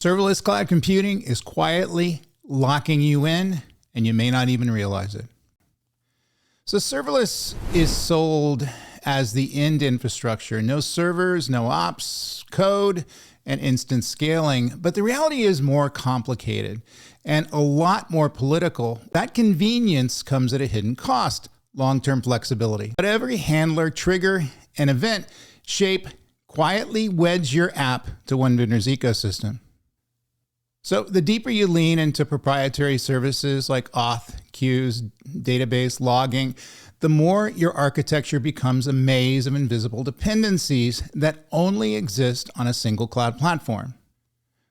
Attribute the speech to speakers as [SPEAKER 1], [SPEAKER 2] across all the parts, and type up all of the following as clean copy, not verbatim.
[SPEAKER 1] Serverless cloud computing is quietly locking you in, and you may not even realize it. So serverless is sold as the end infrastructure. No servers, no ops, code, and instant scaling. But the reality is more complicated and a lot more political. That convenience comes at a hidden cost: long-term flexibility. But every handler, trigger, and event shape quietly wedge your app to one vendor's ecosystem. So the deeper you lean into proprietary services like auth, queues, database, logging, the more your architecture becomes a maze of invisible dependencies that only exist on a single cloud platform.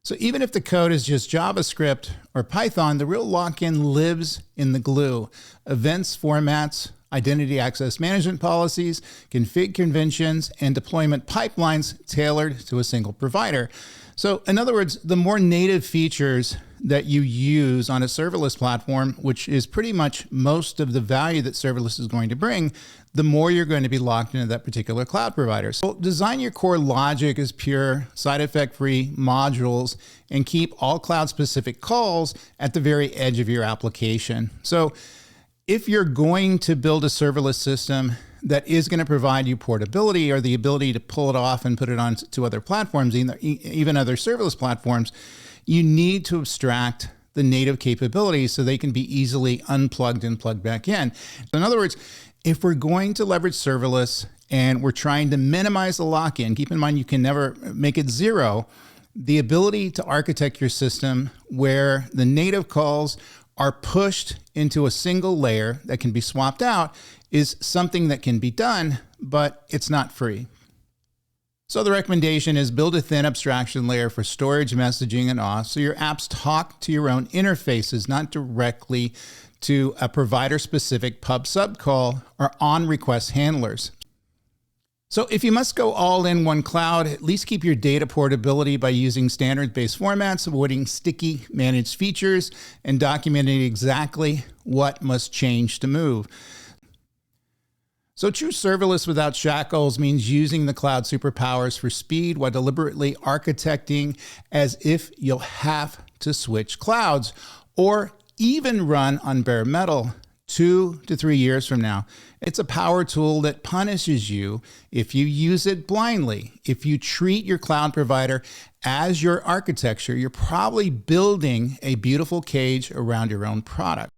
[SPEAKER 1] So even if the code is just JavaScript or Python, the real lock-in lives in the glue: events, formats, identity access management policies, config conventions, and deployment pipelines tailored to a single provider. So in other words, the more native features that you use on a serverless platform, which is pretty much most of the value that serverless is going to bring, the more you're going to be locked into that particular cloud provider. So design your core logic as pure, side effect-free modules and keep all cloud-specific calls at the very edge of your application. So if you're going to build a serverless system that is going to provide you portability or the ability to pull it off and put it on to other platforms, even other serverless platforms, you need to abstract the native capabilities so they can be easily unplugged and plugged back in. In other words, if we're going to leverage serverless and we're trying to minimize the lock-in, keep in mind you can never make it zero, the ability to architect your system where the native calls are pushed into a single layer that can be swapped out is something that can be done, but it's not free. So the recommendation is build a thin abstraction layer for storage, messaging, and auth, so your apps talk to your own interfaces, not directly to a provider-specific pub/sub call or on-request handlers. So if you must go all in one cloud, at least keep your data portability by using standards-based formats, avoiding sticky managed features, and documenting exactly what must change to move. So true serverless without shackles means using the cloud superpowers for speed while deliberately architecting as if you'll have to switch clouds or even run on bare metal 2 to 3 years from now. It's a power tool that punishes you if you use it blindly. If you treat your cloud provider as your architecture, you're probably building a beautiful cage around your own product.